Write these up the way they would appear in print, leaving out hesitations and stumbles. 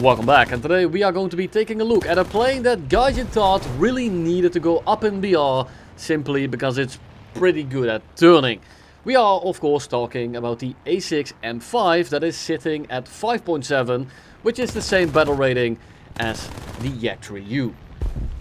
Welcome back, and today we are going to be taking a look at a plane that Gaijin thought really needed to go up in BR simply because it's pretty good at turning. We are of course talking about the A6M5 that is sitting at 5.7, which is the same battle rating as the Yak-3U.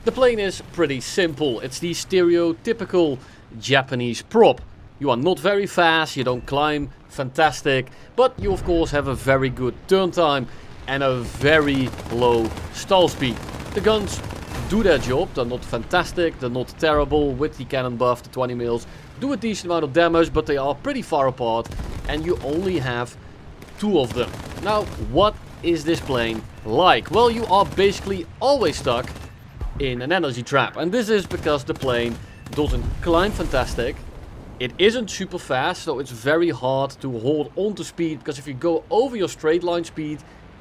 The plane is pretty simple. It's the stereotypical Japanese prop. You are not very fast, you don't climb fantastic, but you of course have a very good turn time and a very low stall speed. The guns do their job, they're not fantastic, they're not terrible. With the cannon buff, the 20 mils do a decent amount of damage, but they are pretty far apart and you only have two of them. Now, what is this plane like? Well, you are basically always stuck in an energy trap, and this is because the plane doesn't climb fantastic. It isn't super fast, so it's very hard to hold on to speed, because if you go over your straight line speed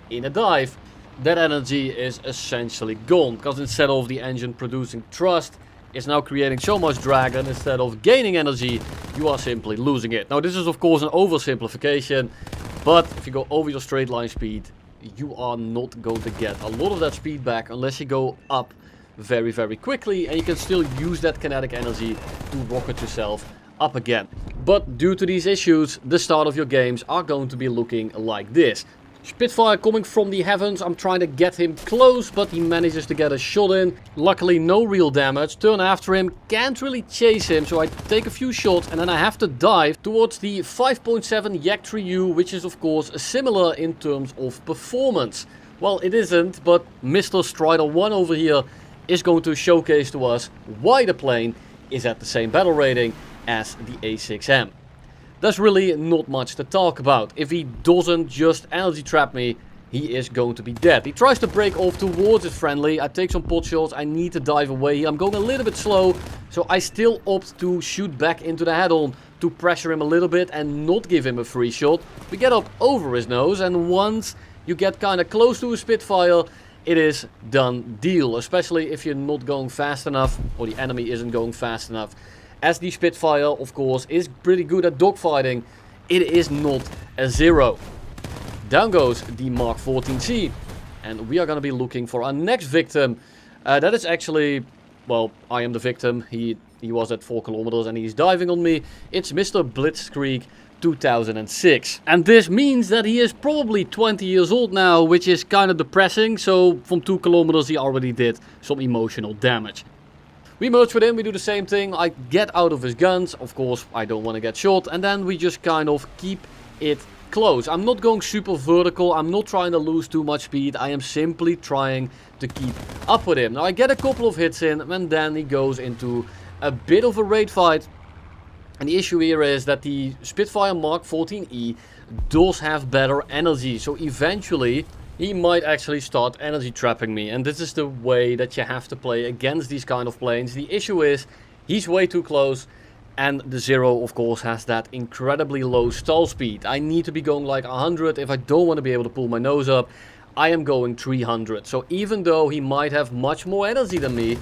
in a dive, that energy is essentially gone, because instead of the engine producing thrust, it's now creating so much drag, and instead of gaining energy, you are simply losing it. Now, this is of course an oversimplification, but if you go over your straight line speed, you are not going to get a lot of that speed back unless you go up very, very quickly, and you can still use that kinetic energy to rocket yourself up again. But due to these issues, the start of your games are going to be looking like this. Spitfire coming from the heavens, I'm trying to get him close, but he manages to get a shot in. Luckily no real damage, turn after him, can't really chase him, so I take a few shots and then I have to dive towards the 5.7 Yak-3U, which is of course similar in terms of performance. Well, it isn't, but Mr. Strider 1 over here is going to showcase to us why the plane is at the same battle rating as the A6M. There's really not much to talk about. If he doesn't just energy trap me, he is going to be dead. He tries to break off towards his friendly. I take some pot shots. I need to dive away. I'm going a little bit slow, so I still opt to shoot back into the head-on to pressure him a little bit and not give him a free shot. We get up over his nose, and once you get kind of close to a Spitfire, it is done deal. Especially if you're not going fast enough, or the enemy isn't going fast enough. As the Spitfire, of course, is pretty good at dogfighting, it is not a zero. Down goes the Mark 14C. And we are going to be looking for our next victim. That is actually, well, I am the victim. He was at 4 kilometers and he's diving on me. It's Mr. Blitzkrieg 2006. And this means that he is probably 20 years old now, which is kind of depressing. So from 2 kilometers he already did some emotional damage. We merge with him, we do the same thing. I get out of his guns, of course I don't want to get shot, and then we just kind of keep it close. I'm not going super vertical, I'm not trying to lose too much speed, I am simply trying to keep up with him. Now I get a couple of hits in, and then he goes into a bit of a raid fight. And the issue here is that the Spitfire Mark 14E does have better energy, so eventually he might actually start energy trapping me, and this is the way that you have to play against these kind of planes. The issue is, he's way too close, and the Zero of course has that incredibly low stall speed. I need to be going like 100 if I don't want to be able to pull my nose up. I am going 300, so even though he might have much more energy than me,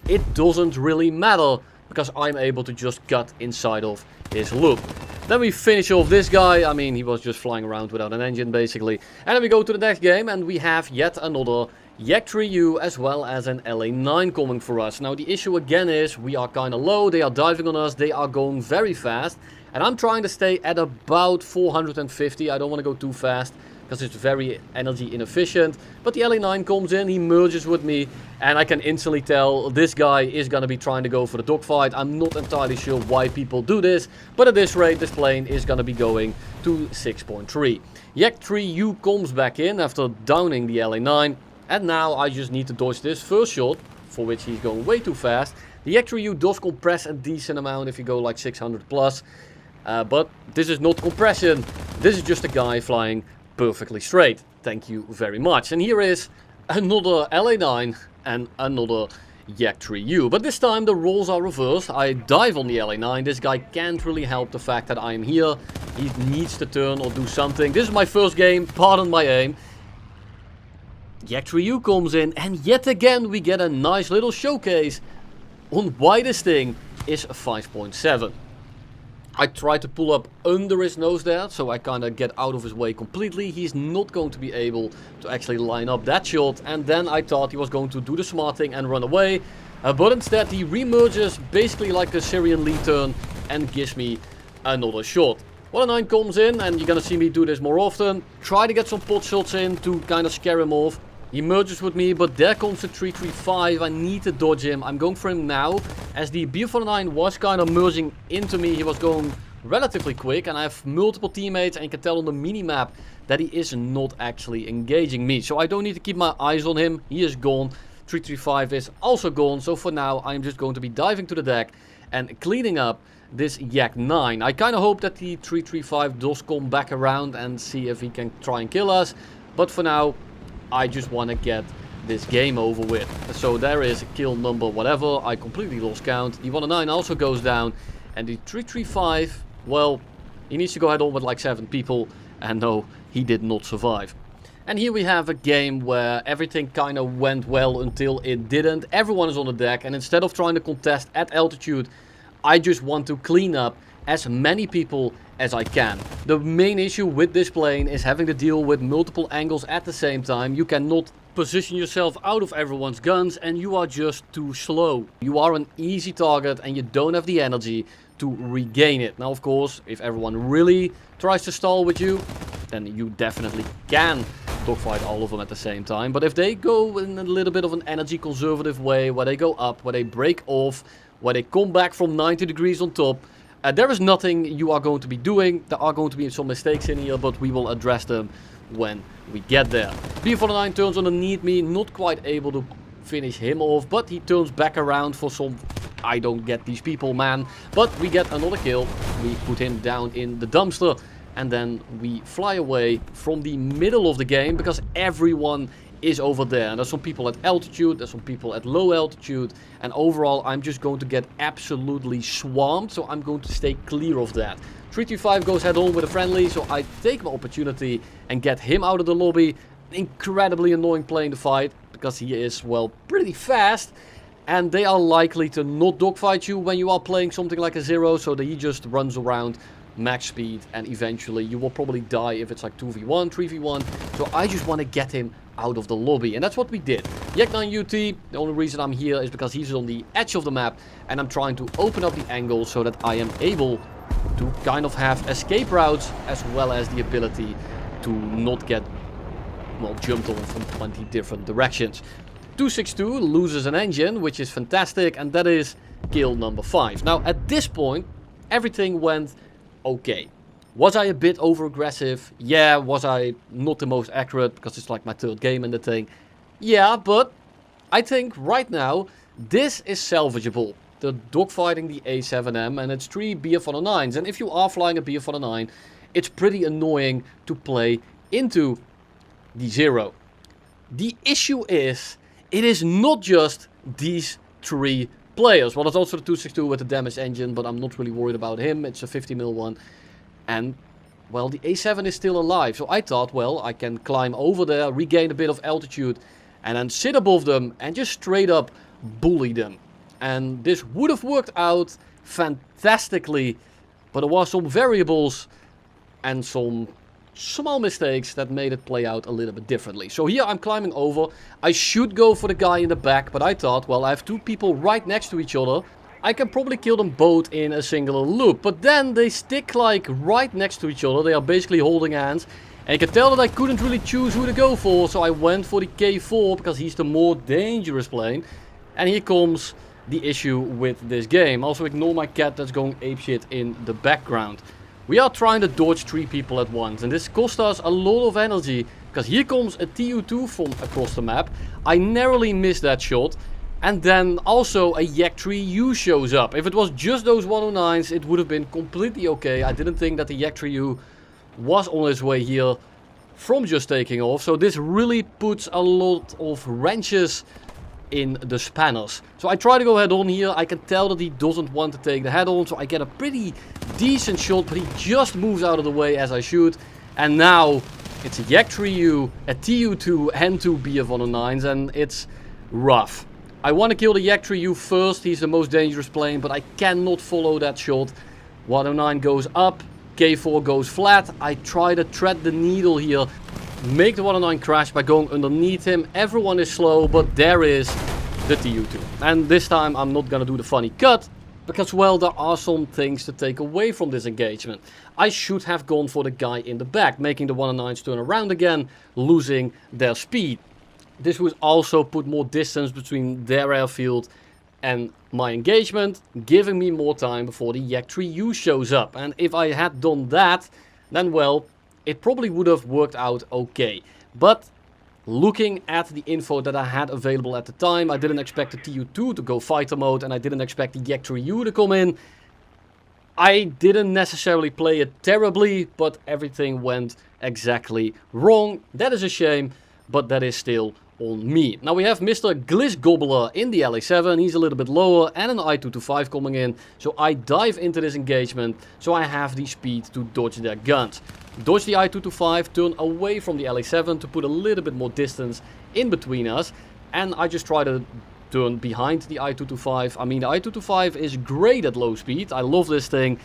it doesn't really matter, because I'm able to just cut inside of his loop. Then we finish off this guy. I mean, he was just flying around without an engine, basically. And then we go to the next game, and we have yet another Yak-3U as well as an LA9 coming for us. Now, the issue again is, we are kind of low, they are diving on us, they are going very fast. And I'm trying to stay at about 450, I don't want to go too fast, because it's very energy inefficient. But the LA9 comes in, he merges with me, and I can instantly tell this guy is going to be trying to go for the dogfight. I'm not entirely sure why people do this, but at this rate this plane is going to be going to 6.3. Yak-3U comes back in after downing the LA9, and now I just need to dodge this first shot, for which he's going way too fast. The Yak-3U does compress a decent amount if you go like 600 plus, but this is not compression, this is just a guy flying perfectly straight. Thank you very much. And here is another LA9 and another Yak-3U. But this time the roles are reversed. I dive on the LA9. This guy can't really help the fact that I'm here. He needs to turn or do something. This is my first game, pardon my aim. Yak-3U comes in, and yet again we get a nice little showcase on why this thing is 5.7. I try to pull up under his nose there, so I kind of get out of his way completely. He's not going to be able to actually line up that shot. And then I thought he was going to do the smart thing and run away. But instead he remerges basically like a Syrian lead turn and gives me another shot. 109 comes in, and you're gonna see me do this more often. Try to get some pot shots in to kind of scare him off. He merges with me, but there comes the 335. I need to dodge him. I'm going for him now. As the BF-109 was kind of merging into me, he was going relatively quick. And I have multiple teammates, and you can tell on the minimap that he is not actually engaging me. So I don't need to keep my eyes on him. He is gone. 335 is also gone. So for now, I'm just going to be diving to the deck and cleaning up this Yak 9. I kind of hope that the 335 does come back around and see if he can try and kill us. But for now, I just want to get this game over with. So there is kill number whatever. I completely lost count. The 109 also goes down. And the 335, well, he needs to go head on with like 7 people. And no, he did not survive. And here we have a game where everything kind of went well until it didn't. Everyone is on the deck. And instead of trying to contest at altitude, I just want to clean up as many people as I can. The main issue with this plane is having to deal with multiple angles at the same time. You cannot position yourself out of everyone's guns and you are just too slow. You are an easy target and you don't have the energy to regain it. Now of course, if everyone really tries to stall with you, then you definitely can dogfight all of them at the same time. But if they go in a little bit of an energy conservative way, where they go up, where they break off, where they come back from 90 degrees on top, there is nothing you are going to be doing. There are going to be some mistakes in here, but we will address them when we get there. B49 turns underneath me, not quite able to finish him off, but he turns back around for some... I don't get these people, man. But we get another kill. We put him down in the dumpster. And then we fly away from the middle of the game because everyone is over there. And there's some people at altitude, there's some people at low altitude. And overall, I'm just going to get absolutely swamped. So I'm going to stay clear of that. 325 goes head on with a friendly. So I take my opportunity and get him out of the lobby. Incredibly annoying playing the fight because he is, well, pretty fast. And they are likely to not dogfight you when you are playing something like a 0. So that he just runs around max speed and eventually you will probably die if it's like 2v1, 3v1. So I just want to get him out of the lobby and that's what we did. Yak 9 UT, the only reason I'm here is because he's on the edge of the map and I'm trying to open up the angle so that I am able to kind of have escape routes as well as the ability to not get, well, jumped on from 20 different directions. 262 loses an engine, which is fantastic, and that is kill number 5. Now at this point everything went okay. Was I a bit over aggressive? Yeah. Was I not the most accurate because it's like my 3rd game in the thing? Yeah, but I think right now this is salvageable. The dogfighting the A7M and it's 3 BF-109s, and if you are flying a BF-109, it's pretty annoying to play into the 0. The issue is, it is not just these 3 players. Well, it's also the 262 with the damaged engine, but I'm not really worried about him. It's a 50mm one. And, well, the A7 is still alive. So I thought, well, I can climb over there, regain a bit of altitude, and then sit above them and just straight up bully them. And this would have worked out fantastically, but there were some variables and some small mistakes that made it play out a little bit differently. So here I'm climbing over. I should go for the guy in the back, but I thought, well, I have 2 people right next to each other. I can probably kill them both in a single loop. But then they stick like right next to each other. They are basically holding hands. And you can tell that I couldn't really choose who to go for. So I went for the K4 because he's the more dangerous plane. And here comes the issue with this game. Also ignore my cat that's going apeshit in the background. We are trying to dodge 3 people at once, and this cost us a lot of energy, because here comes a TU2 from across the map. I narrowly missed that shot, and then also a Yak 3U shows up. If it was just those 109s, it would have been completely okay. I didn't think that the Yak 3U was on his way here from just taking off, so this really puts a lot of wrenches in the spanners. So I try to go head on here. I can tell that he doesn't want to take the head on, so I get a pretty decent shot, but he just moves out of the way as I shoot. And now it's a Yak 3U, a TU2 and 2 BF-109s, and it's rough. I want to kill the Yak 3U first. He's the most dangerous plane, but I cannot follow that shot 109 goes up, K4 goes flat. I try to thread the needle here, make the 109 crash by going underneath him. Everyone is slow, but there is the TU2. And this time I'm not gonna do the funny cut, because, well, there are some things to take away from this engagement. I should have gone for the guy in the back, making the 109s turn around again, losing their speed. This would also put more distance between their airfield and my engagement, giving me more time before the Yak 3U shows up. And if I had done that, then, well, it probably would have worked out okay. But looking at the info that I had available at the time, I didn't expect the TU2 to go fighter mode, and I didn't expect the Yak 3U to come in. I didn't necessarily play it terribly, but everything went exactly wrong. That is a shame, but that is still on me. Now we have Mr. Gliss Gobbler in the LA7. He's a little bit lower, and an I-225 coming in. So I dive into this engagement, so I have the speed to dodge their guns. Dodge the I-225, turn away from the LA7 to put a little bit more distance in between us. And I just try to turn behind the I-225. I mean, the I-225 is great at low speed. I love this thing.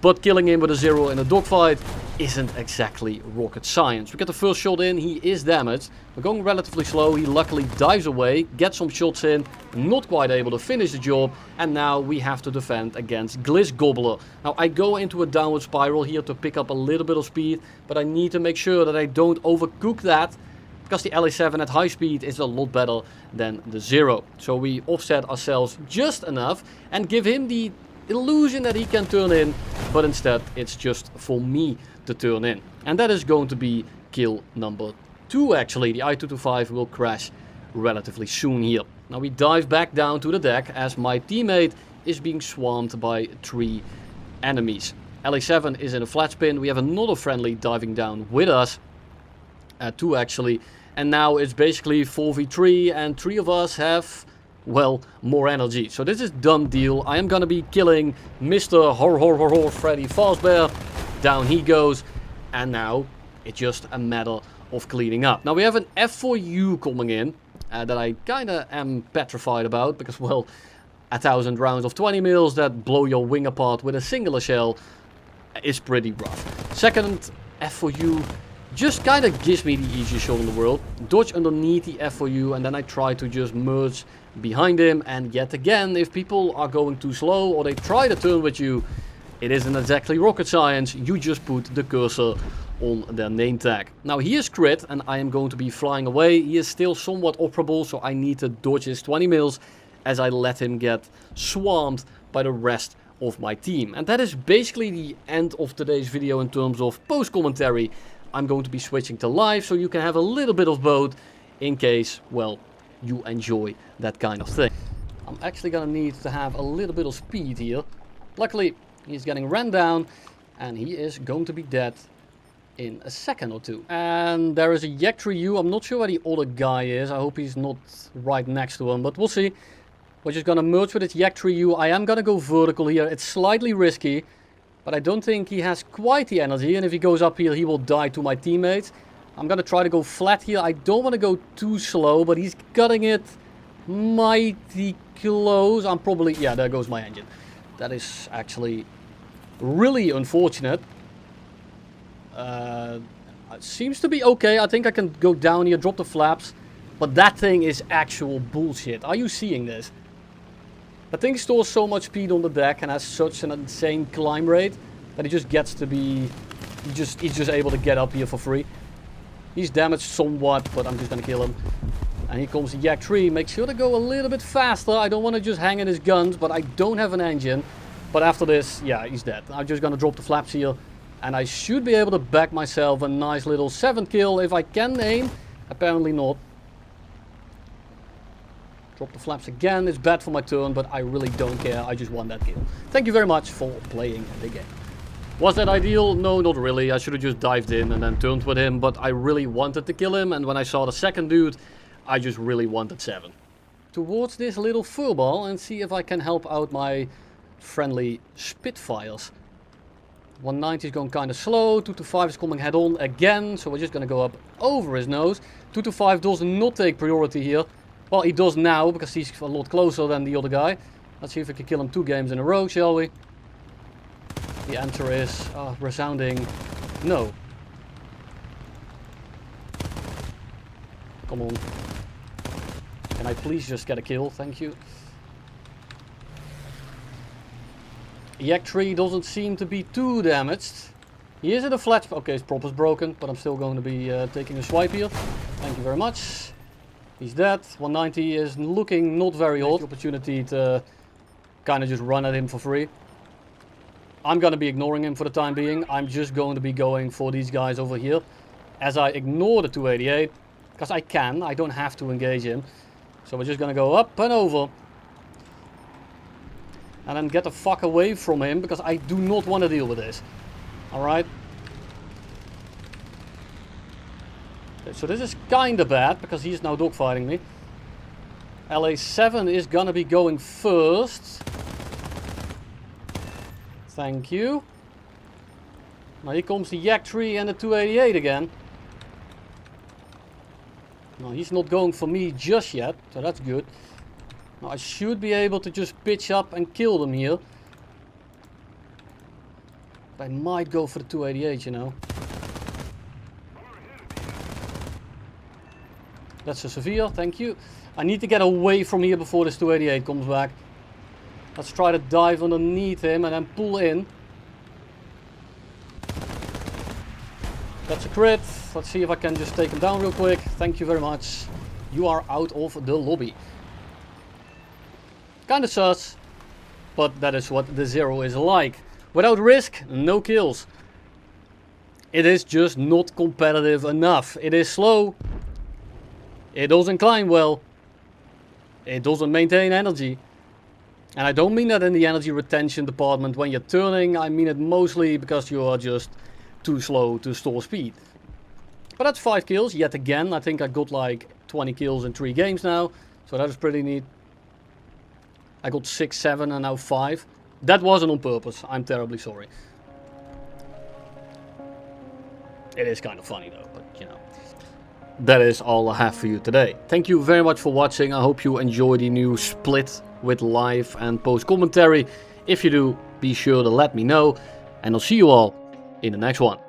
But killing him with a 0 in a dogfight isn't exactly rocket science. We get the first shot in, he is damaged. We're going relatively slow, he luckily dives away, gets some shots in, not quite able to finish the job. And now we have to defend against Gliss Gobbler. Now I go into a downward spiral here to pick up a little bit of speed, but I need to make sure that I don't overcook that, because the LA7 at high speed is a lot better than the 0. So we offset ourselves just enough and give him the illusion that he can turn in, but instead it's just for me to turn in. And that is going to be kill number 2 actually. The I-225 will crash relatively soon here. Now we dive back down to the deck as my teammate is being swarmed by 3 enemies. LA7 is in a flat spin. We have another friendly diving down with us. 2 actually. And now it's basically 4v3 and 3 of us have, well, more energy. So this is done deal. I am gonna be killing Mr. Horror Freddy Fazbear. Down he goes. And now it's just a matter of cleaning up. Now we have an F4U coming in that I kinda am petrified about, because, well, 1,000 rounds of 20 mils that blow your wing apart with a singular shell is pretty rough. Second F4U just kind of gives me the easiest shot in the world. Dodge underneath the F4U, and then I try to just merge behind him. And yet again, if people are going too slow or they try to turn with you, it isn't exactly rocket science. You just put the cursor on their name tag. Now he is crit, and I am going to be flying away. He is still somewhat operable, so I need to dodge his 20 mils as I let him get swarmed by the rest of my team. And that is basically the end of today's video in terms of post commentary. I'm going to be switching to live, so you can have a little bit of both in case, well, you enjoy that kind of thing. I'm actually gonna need to have a little bit of speed here. Luckily, he's getting ran down, and he is going to be dead in a second or two. And there is a Yak 3U. I'm not sure where the other guy is. I hope he's not right next to him, but we'll see. We're just gonna merge with his Yak 3U. I am gonna go vertical here. It's slightly risky, but I don't think he has quite the energy, and if he goes up here, he will die to my teammates. I'm gonna try to go flat here. I don't want to go too slow, but he's cutting it mighty close. I'm probably, yeah, there goes my engine. That is actually really unfortunate. It seems to be okay. I think I can go down here, drop the flaps, but that thing is actual bullshit. Are you seeing this? That thing stores so much speed on the deck and has such an insane climb rate that he just gets to be, he's just able to get up here for free. He's damaged somewhat, but I'm just gonna kill him. And here comes the Yak 3. Make sure to go a little bit faster. I don't want to just hang in his guns, but I don't have an engine. But after this, yeah, he's dead. I'm just gonna drop the flaps here, and I should be able to back myself a nice little 7th kill if I can aim. Apparently not. Drop the flaps again. It's bad for my turn, but I really don't care. I just won that kill. Thank you very much for playing the game. Was that ideal? No, not really. I should have just dived in and then turned with him, but I really wanted to kill him, and when I saw the second dude, I just really wanted 7. Towards this little furball and see if I can help out my friendly Spitfires. 190 is going kind of slow. 225 is coming head on again, so we're just going to go up over his nose. 225 does not take priority here. Well, he does now, because he's a lot closer than the other guy. Let's see if we can kill him 2 games in a row, shall we? The answer is resounding no. Come on. Can I please just get a kill? Thank you. Yak tree doesn't seem to be too damaged. He is in a flat... Okay, his prop is broken, but I'm still going to be taking a swipe here. Thank you very much. He's dead. 190 is looking not very hot. Opportunity to kind of just run at him for free. I'm going to be ignoring him for the time being. I'm just going to be going for these guys over here. As I ignore the 288. Because I can. I don't have to engage him. So we're just going to go up and over. And then get the fuck away from him. Because I do not want to deal with this. Alright. So this is kind of bad. Because he's now dogfighting me. A6M5 is going to be going first. Thank you. Now here comes the yak tree and the 288 again. No, he's not going for me just yet, so that's good. Now I should be able to just pitch up and kill them here. But I might go for the 288, you know. That's a severe, thank you. I need to get away from here before this 288 comes back. Let's try to dive underneath him and then pull in. That's a crit. Let's see if I can just take him down real quick. Thank you very much. You are out of the lobby. Kinda sus, but that is what the zero is like. Without risk, no kills. It is just not competitive enough. It is slow. It doesn't climb well. It doesn't maintain energy. And I don't mean that in the energy retention department when you're turning. I mean it mostly because you are just too slow to store speed. But that's 5 kills yet again. I think I got like 20 kills in 3 games now. So that is pretty neat. I got 6, 7 and now 5. That wasn't on purpose. I'm terribly sorry. It is kind of funny though, but you know. That is all I have for you today. Thank you very much for watching. I hope you enjoy the new split with live and post commentary. If you do, be sure to let me know. And I'll see you all in the next one.